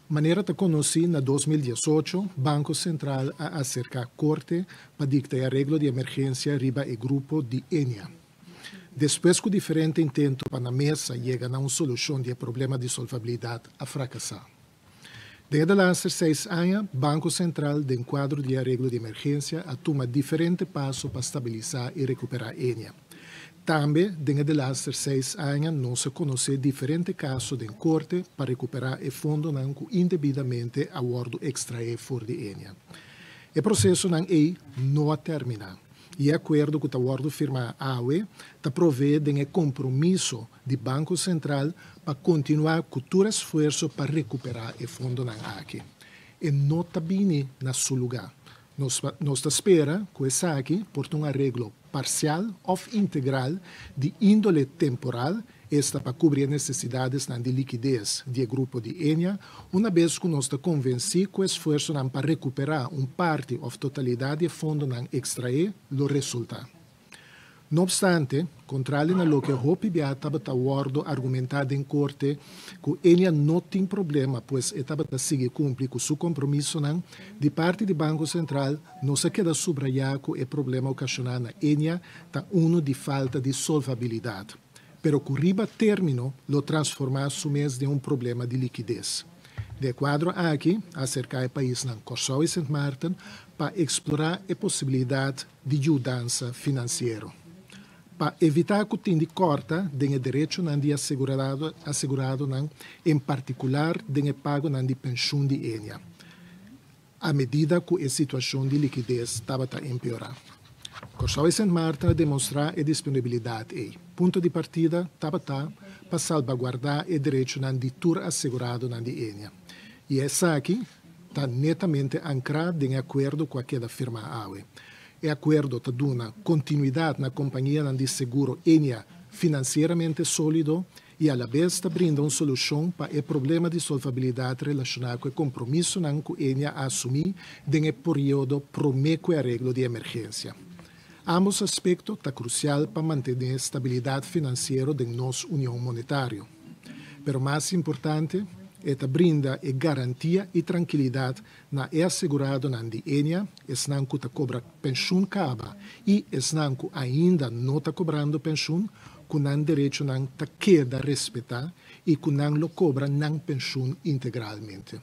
Maneira de conhecer, na 2018, Banco Central a acercar corte para dictar arreglo de emergência riba e grupo de Enia. Depois que o diferente intento para na mesa chega a uma solução de problema de solvabilidade a fracassar. Desde os 6 anos, Banco Central, em quadro de arreglo de emergência, toma diferentes passos para estabilizar e recuperar Enia. Também, desde os 6 anos, não se conhece diferentes casos de corte para recuperar o fundo que indevidamente acordo extrair fora de Enia. O processo não a termina. E o acordo que o acordo firmado a AUE provê de compromisso do Banco Central para continuar com todo esforço para recuperar o fundo aqui. E não está bem na seu lugar. Nós esperamos que esse aqui, por um arreglo parcial ou integral de índole temporal, esta para cobrir necessidades de liquidez do grupo de Enia, uma vez que nós estamos convencidos que o esforço para recuperar parte ou totalidade do fundo extrair o resultado. No obstante, contrário a que o PBA estava argumentado em corte, que Enia não tem problema, pois estava a seguir cumprir com seu compromisso, de parte do Banco Central, não se queda subrayado que o problema ocasionado na Enia está de falta de solvabilidade. Pero que riba término lo transformar sumes de problema de liquidez. De quadro aqui, acerca do país na Corsol e Sint Maarten para explorar a possibilidade de mudança financeira. Para evitar que tenha corta de direito de assegurado em particular de pago de pensão de Enia, à medida que a situação de liquidez estava a empeorar. Corsol e Sint Maarten demonstrar a disponibilidade. Ponto de partida estava para salvaguardar o direito de tur assegurado de Enia. E essa aqui está netamente ancrada em acordo com aquela firma AUE. O acordo está dando continuidade na companhia de seguro Enia financeiramente sólido e, a la vez, está brindando uma solução para o problema de solvabilidade relacionado com o compromisso que Enia assumiu no período promete arreglo de emergência. Ambos aspectos estão cruciais para manter a estabilidade financeira de nossa união monetária. Pero mais importante, brinda garantia e tranquilidade na assegurado de Enia, esnan que cobra pensão caba e esnan que ainda não está cobrando pensão, que não direito não queda respeitar e que não lo cobra não pensão integralmente.